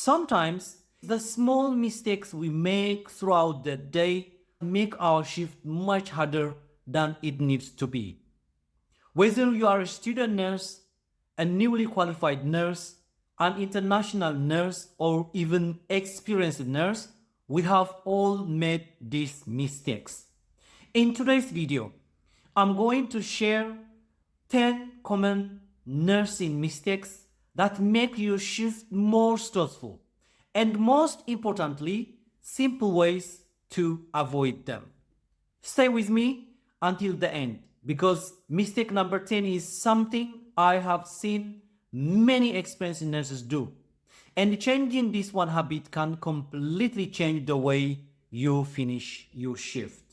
Sometimes the small mistakes we make throughout the day make our shift much harder than it needs to be. Whether you are a student nurse, a newly qualified nurse, an international nurse, or even experienced nurse, we have all made these mistakes. In today's video, I'm going to share 10 common nursing mistakes that make your shift more stressful, and most importantly, simple ways to avoid them. Stay with me until the end, because mistake number 10 is something I have seen many experienced nurses do. And changing this one habit can completely change the way you finish your shift.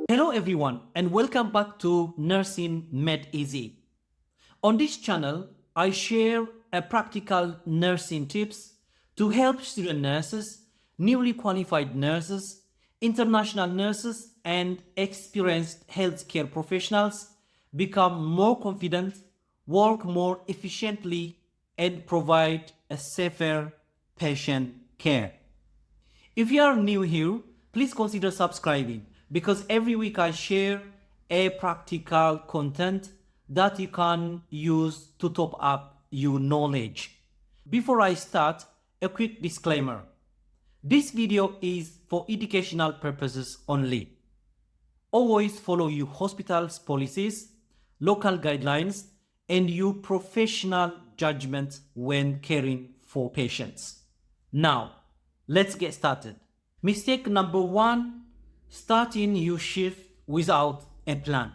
Hello everyone, and welcome back to Nursing Made Easy. On this channel, I share practical nursing tips to help student nurses, newly qualified nurses, international nurses, and experienced healthcare professionals become more confident, work more efficiently, and provide a safer patient care. If you are new here, please consider subscribing, because every week I share a practical content that you can use to top up your knowledge. Before I start, a quick disclaimer. This video is for educational purposes only. Always follow your hospital's policies, local guidelines, and your professional judgment when caring for patients. Now, let's get started. Mistake number 1, starting your shift without a plan.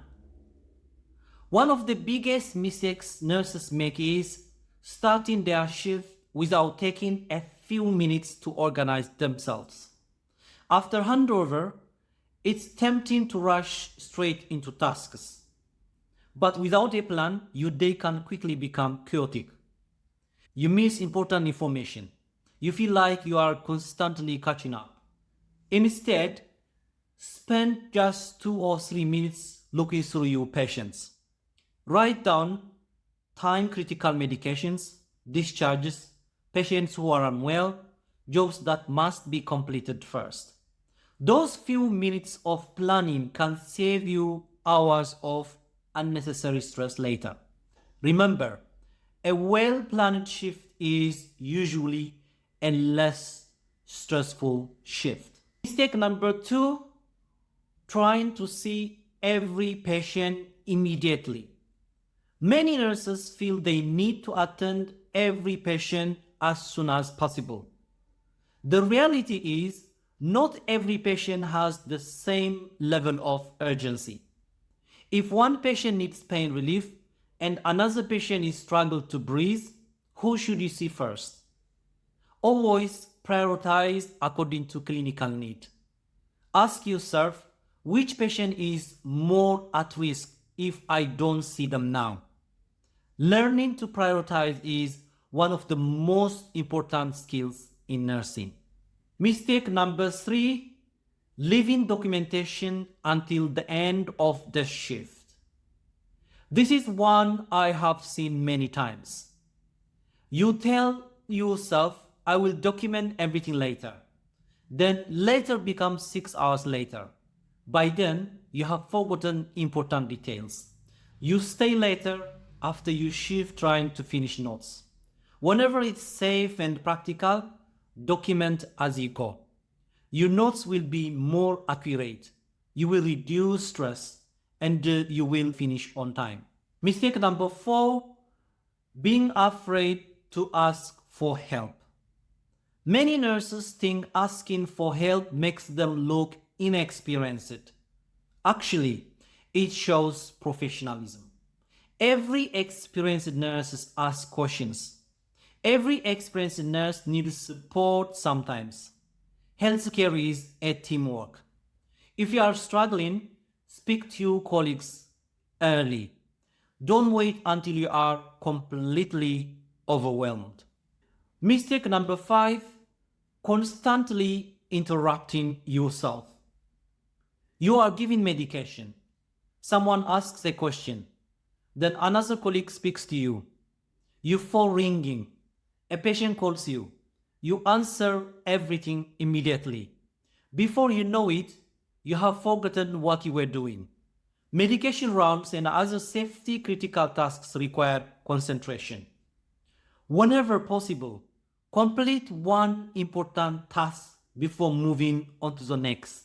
One of the biggest mistakes nurses make is starting their shift without taking a few minutes to organize themselves. After handover, it's tempting to rush straight into tasks. But without a plan, your day can quickly become chaotic. You miss important information. You feel like you are constantly catching up. Instead, spend just 2 or 3 minutes looking through your patients. Write down time-critical medications, discharges, patients who are unwell, jobs that must be completed first. Those few minutes of planning can save you hours of unnecessary stress later. Remember, a well-planned shift is usually a less stressful shift. Mistake number 2, trying to see every patient immediately. Many nurses feel they need to attend every patient as soon as possible. The reality is, not every patient has the same level of urgency. If one patient needs pain relief and another patient is struggling to breathe, who should you see first? Always prioritize according to clinical need. Ask yourself, which patient is more at risk if I don't see them now? Learning to prioritize is one of the most important skills in nursing. Mistake number 3, leaving documentation until the end of the shift. This is one I have seen many times. You tell yourself, I will document everything later. Then later becomes 6 hours later. By then, you have forgotten important details. You stay later after you shift trying to finish notes. Whenever it's safe and practical, document as you go. Your notes will be more accurate. You will reduce stress, and you will finish on time. Mistake number 4, being afraid to ask for help. Many nurses think asking for help makes them look inexperienced. Actually, it shows professionalism. Every experienced nurse asks questions. Every experienced nurse needs support sometimes. Healthcare is a teamwork. If you are struggling, speak to your colleagues early. Don't wait until you are completely overwhelmed. Mistake number 5, constantly interrupting yourself. You are giving medication. Someone asks a question. Then another colleague speaks to you. You phone ringing. A patient calls you. You answer everything immediately. Before you know it, you have forgotten what you were doing. Medication rounds and other safety critical tasks require concentration. Whenever possible, complete one important task before moving on to the next.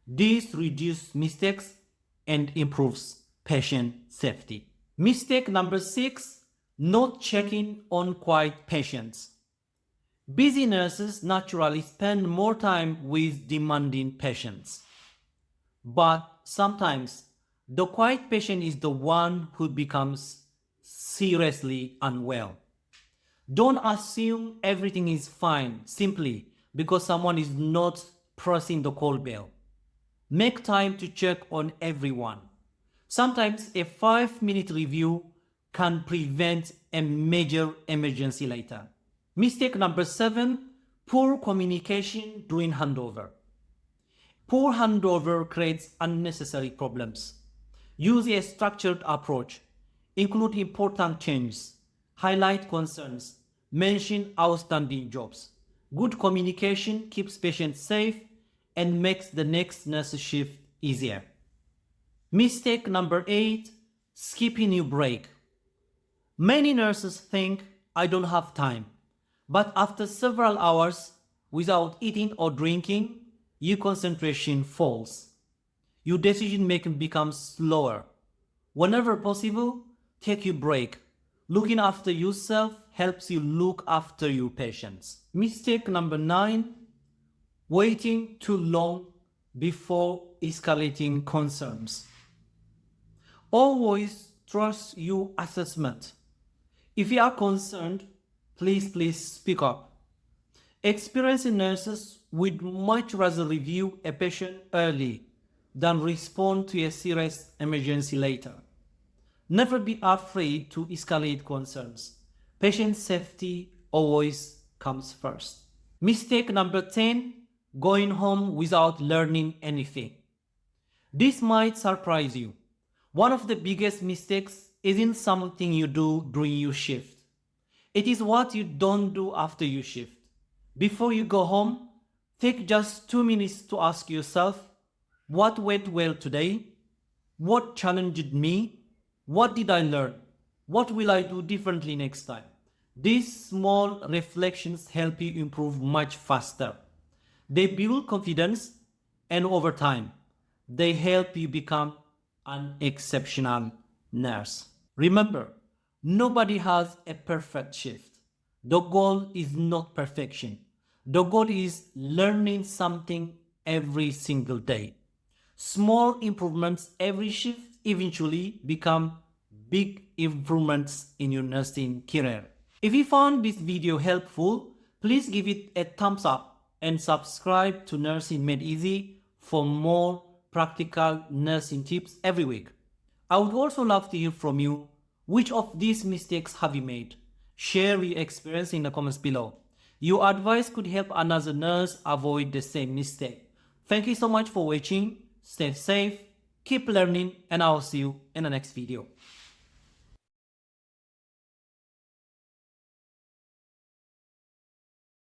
This reduces mistakes and improves patient safety. Mistake number 6, not checking on quiet patients. Busy nurses naturally spend more time with demanding patients. But sometimes the quiet patient is the one who becomes seriously unwell. Don't assume everything is fine simply because someone is not pressing the call bell. Make time to check on everyone. Sometimes a 5-minute review can prevent a major emergency later. Mistake number 7, poor communication during handover. Poor handover creates unnecessary problems. Use a structured approach. Include important changes. Highlight concerns. Mention outstanding jobs. Good communication keeps patients safe and makes the next nurse shift easier. Mistake number 8, skipping your break. Many nurses think I don't have time, but after several hours without eating or drinking, your concentration falls. Your decision making becomes slower. Whenever possible, take your break. Looking after yourself helps you look after your patients. Mistake number 9, waiting too long before escalating concerns. Always trust your assessment. If you are concerned, please speak up. Experienced nurses would much rather review a patient early than respond to a serious emergency later. Never be afraid to escalate concerns. Patient safety always comes first. Mistake number 10, going home without learning anything. This might surprise you. One of the biggest mistakes isn't something you do during your shift. It is what you don't do after your shift. Before you go home, take just 2 minutes to ask yourself, what went well today? What challenged me? What did I learn? What will I do differently next time? These small reflections help you improve much faster. They build confidence, and over time, they help you become an exceptional nurse. Remember, nobody has a perfect shift. The goal is not perfection. The goal is learning something every single day. Small improvements every shift eventually become big improvements in your nursing career. If you found this video helpful, please give it a thumbs up and subscribe to Nursing Made Easy for more practical nursing tips every week. I would also love to hear from you. Which of these mistakes have you made? Share your experience in the comments below. Your advice could help another nurse avoid the same mistake. Thank you so much for watching. Stay safe, keep learning, and I'll see you in the next video.